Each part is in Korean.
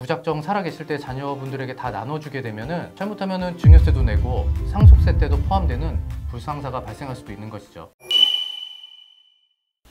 무작정 살아계실 때 자녀분들에게 다 나눠주게 되면은 잘못하면은 증여세도 내고 상속세 때도 포함되는 불상사가 발생할 수도 있는 것이죠.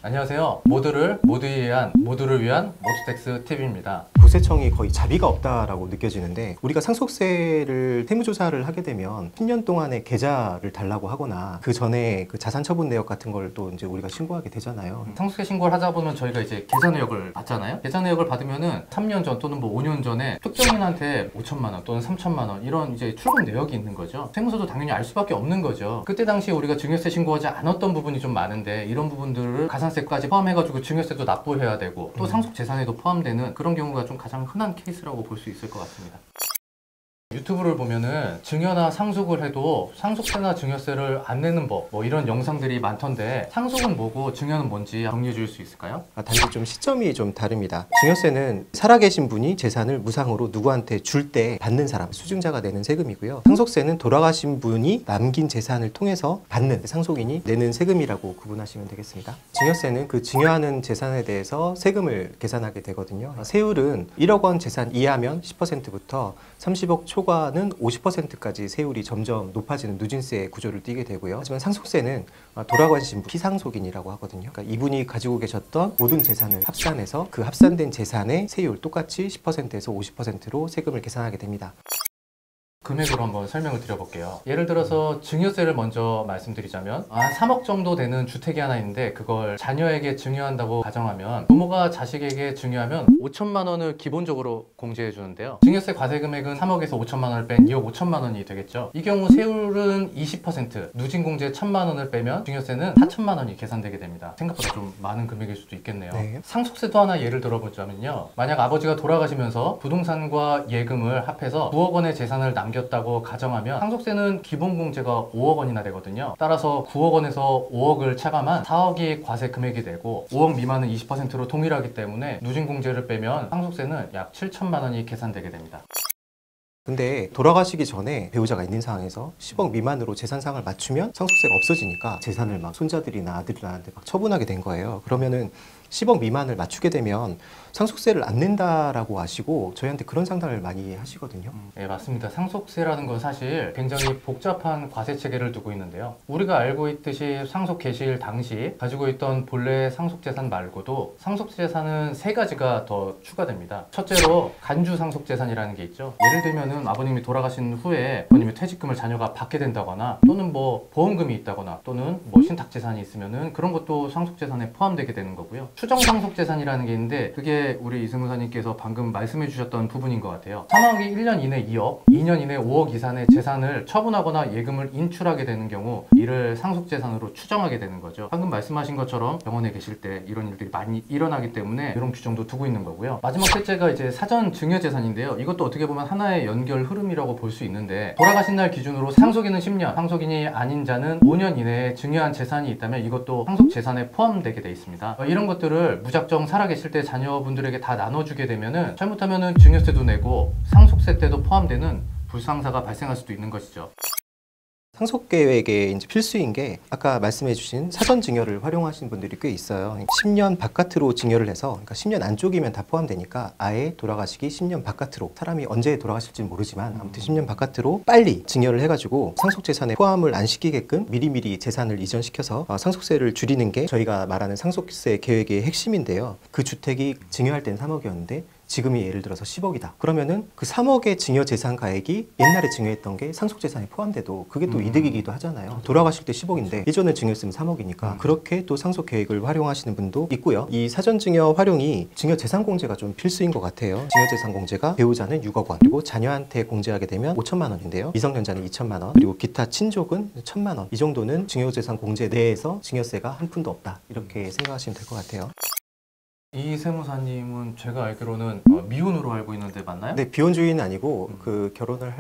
안녕하세요. 모두를 위한 모두택스 팁입니다. 국세청이 거의 자비가 없다라고 느껴지는데, 우리가 상속세를 세무조사를 하게 되면 10년 동안의 계좌를 달라고 하거나 그 전에 그 자산 처분 내역 같은 걸 또 이제 우리가 신고하게 되잖아요. 상속세 신고를 하다 보면 저희가 이제 계좌 내역을 받잖아요. 계좌 내역을 받으면은 3년 전 또는 뭐 5년 전에 특정인한테 5천만 원 또는 3천만 원 이런 이제 출금 내역이 있는 거죠. 세무서도 당연히 알 수밖에 없는 거죠. 그때 당시에 우리가 증여세 신고하지 않았던 부분이 좀 많은데, 이런 부분들을 가산세까지 포함해가지고 증여세도 납부해야 되고 또 상속재산에도 포함되는 그런 경우가 좀 가장 흔한 케이스라고 볼 수 있을 것 같습니다. 유튜브를 보면은 증여나 상속을 해도 상속세나 증여세를 안 내는 법, 뭐 이런 영상들이 많던데, 상속은 뭐고 증여는 뭔지 정리해 줄 수 있을까요? 단지 좀 시점이 좀 다릅니다. 증여세는 살아계신 분이 재산을 무상으로 누구한테 줄 때 받는 사람, 수증자가 내는 세금이고요. 상속세는 돌아가신 분이 남긴 재산을 통해서 받는 상속인이 내는 세금이라고 구분하시면 되겠습니다. 증여세는 그 증여하는 재산에 대해서 세금을 계산하게 되거든요. 세율은 1억 원 재산 이하면 10%부터 30억 초과는 50%까지 세율이 점점 높아지는 누진세 구조를 띠게 되고요. 하지만 상속세는 돌아가신 분, 피상속인이라고 하거든요. 그러니까 이분이 가지고 계셨던 모든 재산을 합산해서 그 합산된 재산의 세율 똑같이 10%에서 50%로 세금을 계산하게 됩니다. 금액으로 한번 설명을 드려볼게요. 예를 들어서 증여세를 먼저 말씀드리자면, 한 3억 정도 되는 주택이 하나 있는데 그걸 자녀에게 증여한다고 가정하면, 부모가 자식에게 증여하면 5천만 원을 기본적으로 공제해 주는데요. 증여세 과세 금액은 3억에서 5천만 원을 뺀 2억 5천만 원이 되겠죠. 이 경우 세율은 20%, 누진공제 1천만 원을 빼면 증여세는 4천만 원이 계산되게 됩니다. 생각보다 좀 많은 금액일 수도 있겠네요. 네. 상속세도 하나 예를 들어보자면요, 만약 아버지가 돌아가시면서 부동산과 예금을 합해서 9억 원의 재산을 남겼다고 가정하면 상속세는 기본 공제가 5억 원이나 되거든요. 따라서 9억 원에서 5억을 차감한 4억이 과세 금액이 되고, 5억 미만은 20%로 동일하기 때문에 누진 공제를 빼면 상속세는 약 7천만 원이 계산되게 됩니다. 근데 돌아가시기 전에 배우자가 있는 상황에서 10억 미만으로 재산상을 맞추면 상속세가 없어지니까 재산을 막 손자들이나 아들들한테 막 처분하게 된 거예요. 그러면은 10억 미만을 맞추게 되면 상속세를 안 낸다라고 아시고 저희한테 그런 상담을 많이 하시거든요. 네, 맞습니다. 상속세라는 건 사실 굉장히 복잡한 과세 체계를 두고 있는데요. 우리가 알고 있듯이 상속 개시일 당시 가지고 있던 본래 상속재산 말고도 상속재산은 3가지가 더 추가됩니다. 첫째로 간주 상속재산이라는 게 있죠. 예를 들면은 아버님이 돌아가신 후에 아버님의 퇴직금을 자녀가 받게 된다거나, 또는 뭐 보험금이 있다거나, 또는 뭐 신탁재산이 있으면은 그런 것도 상속재산에 포함되게 되는 거고요. 추정상속재산이라는 게 있는데, 그게 우리 이승우사님께서 방금 말씀해 주셨던 부분인 것 같아요. 사망하기 1년 이내 2억, 2년 이내 5억 이상의 재산을 처분하거나 예금을 인출하게 되는 경우 이를 상속재산으로 추정하게 되는 거죠. 방금 말씀하신 것처럼 병원에 계실 때 이런 일들이 많이 일어나기 때문에 이런 규정도 두고 있는 거고요. 마지막 셋째가 이제 사전 증여재산인데요. 이것도 어떻게 보면 하나의 연결 흐름이라고 볼 수 있는데, 돌아가신 날 기준으로 상속인은 10년, 상속인이 아닌 자는 5년 이내에 증여한 재산이 있다면 이것도 상속재산에 포함되게 돼 있습니다. 이런 것들을 무작정 살아계실 때 자녀분들에게 다 나눠주게 되면은 잘못하면은 증여세도 내고 상속세 때도 포함되는 불상사가 발생할 수도 있는 것이죠. 상속계획의 이제 필수인 게 아까 말씀해주신 사전 증여를 활용하시는 분들이 꽤 있어요. 10년 바깥으로 증여를 해서, 그러니까 10년 안쪽이면 다 포함되니까 아예 돌아가시기 10년 바깥으로, 사람이 언제 돌아가실지는 모르지만 아무튼 10년 바깥으로 빨리 증여를 해가지고 상속재산에 포함을 안 시키게끔 미리미리 재산을 이전시켜서 상속세를 줄이는 게 저희가 말하는 상속세 계획의 핵심인데요. 그 주택이 증여할 땐 3억이었는데 지금이 예를 들어서 10억이다. 그러면은 그 3억의 증여 재산 가액이 옛날에 증여했던 게 상속재산에 포함돼도 그게 또 이득이기도 하잖아요. 돌아가실 때 10억인데 예전에 증여했으면 3억이니까 그렇게 또 상속 계획을 활용하시는 분도 있고요. 이 사전 증여 활용이 증여 재산 공제가 좀 필수인 것 같아요. 증여 재산 공제가 배우자는 6억 원, 그리고 자녀한테 공제하게 되면 5천만 원인데요. 미성년자는 2천만 원, 그리고 기타 친족은 1천만 원. 이 정도는 증여 재산 공제 내에서 증여세가 한 푼도 없다. 이렇게 생각하시면 될 것 같아요. 이 세무사님은 제가 알기로는 미혼으로 알고 있는데 맞나요? 네, 비혼주의는 아니고 그 결혼을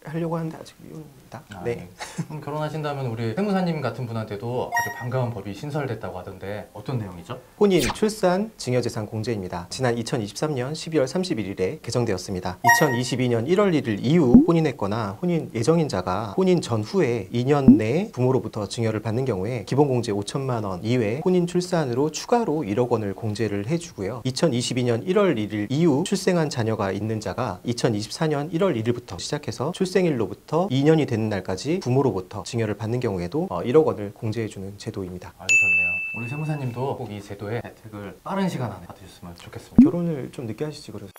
하려고 하는데 아직 미혼입니다. 있습니다. 아, 네. 그럼 결혼하신다면 우리 세무사님 같은 분한테도 아주 반가운 법이 신설됐다고 하던데 어떤 내용이죠? 혼인, 출산, 증여재산 공제입니다. 지난 2023년 12월 31일에 개정되었습니다. 2022년 1월 1일 이후 혼인했거나 혼인 예정인자가 혼인 전후에 2년 내에 부모로부터 증여를 받는 경우에 기본공제 5천만 원 이외에 혼인 출산으로 추가로 1억 원을 공제를 해주고요. 2022년 1월 1일 이후 출생한 자녀가 있는 자가 2024년 1월 1일부터 시작해서 출생일로부터 2년이 되는 날까지 부모로부터 증여를 받는 경우에도 1억 원을 공제해주는 제도입니다. 아주 좋네요. 우리 세무사님도 꼭 이 제도의 혜택을 빠른 시간 안에 받으셨으면 좋겠습니다. 결혼을 좀 늦게 하시지 그러세요?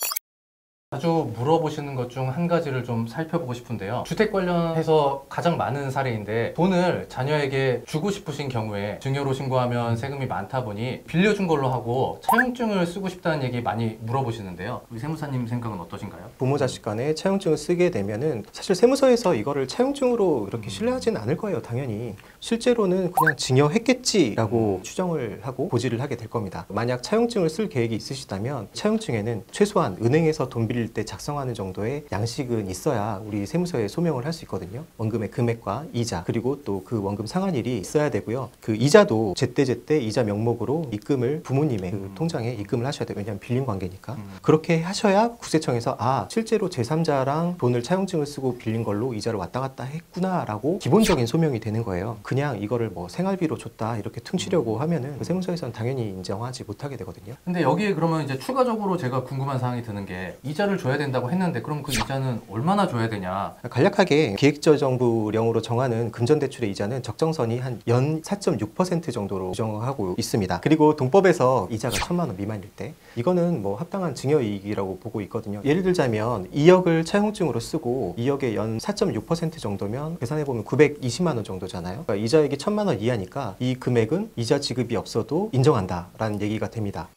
자주 물어보시는 것 중 한 가지를 좀 살펴보고 싶은데요. 주택 관련해서 가장 많은 사례인데 돈을 자녀에게 주고 싶으신 경우에 증여로 신고하면 세금이 많다 보니 빌려준 걸로 하고 차용증을 쓰고 싶다는 얘기 많이 물어보시는데요. 우리 세무사님 생각은 어떠신가요? 부모 자식 간에 차용증을 쓰게 되면은 사실 세무서에서 이거를 차용증으로 이렇게 신뢰하지는 않을 거예요. 당연히 실제로는 그냥 증여했겠지라고 추정을 하고 고지를 하게 될 겁니다. 만약 차용증을 쓸 계획이 있으시다면 차용증에는 최소한 은행에서 돈 빌릴 때 작성하는 정도의 양식은 있어야 우리 세무서에 소명을 할 수 있거든요. 원금의 금액과 이자 그리고 또 그 원금 상환일이 있어야 되고요. 그 이자도 제때 이자 명목으로 입금을 부모님의 그 통장에 입금을 하셔야 돼요. 왜냐하면 빌린 관계니까. 그렇게 하셔야 국세청에서 실제로 제3자랑 돈을 차용증을 쓰고 빌린 걸로 이자를 왔다 갔다 했구나라고 기본적인 소명이 되는 거예요. 그냥 이거를 뭐 생활비로 줬다 이렇게 퉁치려고 하면은 그 세무서에서는 당연히 인정하지 못하게 되거든요. 근데 여기에 그러면 이제 추가적으로 제가 궁금한 사항이 드는 게 이자를 줘야 된다고 했는데 그럼 그 이자는 얼마나 줘야 되냐? 간략하게 기획재정부령으로 정하는 금전대출의 이자는 적정선이 한 연 4.6% 정도로 규정하고 있습니다. 그리고 동법에서 이자가 1,000만 원 미만일 때 이거는 뭐 합당한 증여이익이라고 보고 있거든요. 예를 들자면 2억을 차용증으로 쓰고 2억의 연 4.6% 정도면 계산해보면 920만 원 정도잖아요. 그러니까 이자액이 1,000만 원 이하니까 이 금액은 이자 지급이 없어도 인정한다라는 얘기가 됩니다.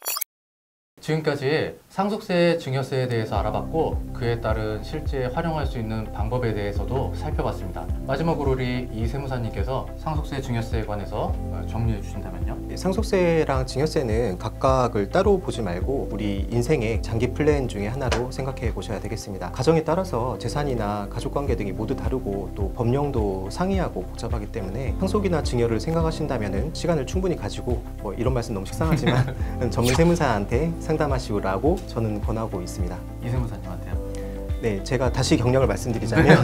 지금까지 상속세, 증여세에 대해서 알아봤고 그에 따른 실제 활용할 수 있는 방법에 대해서도 살펴봤습니다. 마지막으로 우리 이 세무사님께서 상속세, 증여세에 관해서 정리해 주신다면요? 상속세랑 증여세는 각각을 따로 보지 말고 우리 인생의 장기 플랜 중에 하나로 생각해 보셔야 되겠습니다. 가정에 따라서 재산이나 가족관계 등이 모두 다르고 또 법령도 상이하고 복잡하기 때문에 상속이나 증여를 생각하신다면 시간을 충분히 가지고 뭐 이런 말씀 너무 식상하지만 전문 세무사한테 상담하시라고 저는 권하고 있습니다. 이 세무사님한테요? 네, 제가 다시 경력을 말씀드리자면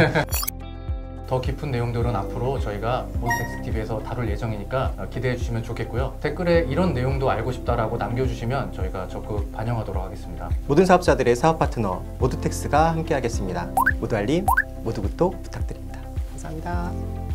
더 깊은 내용들은 앞으로 저희가 모두텍스TV에서 다룰 예정이니까 기대해 주시면 좋겠고요. 댓글에 이런 내용도 알고 싶다라고 남겨주시면 저희가 적극 반영하도록 하겠습니다. 모든 사업자들의 사업 파트너 모두텍스가 함께하겠습니다. 모두 알림, 모두 구독 부탁드립니다. 감사합니다.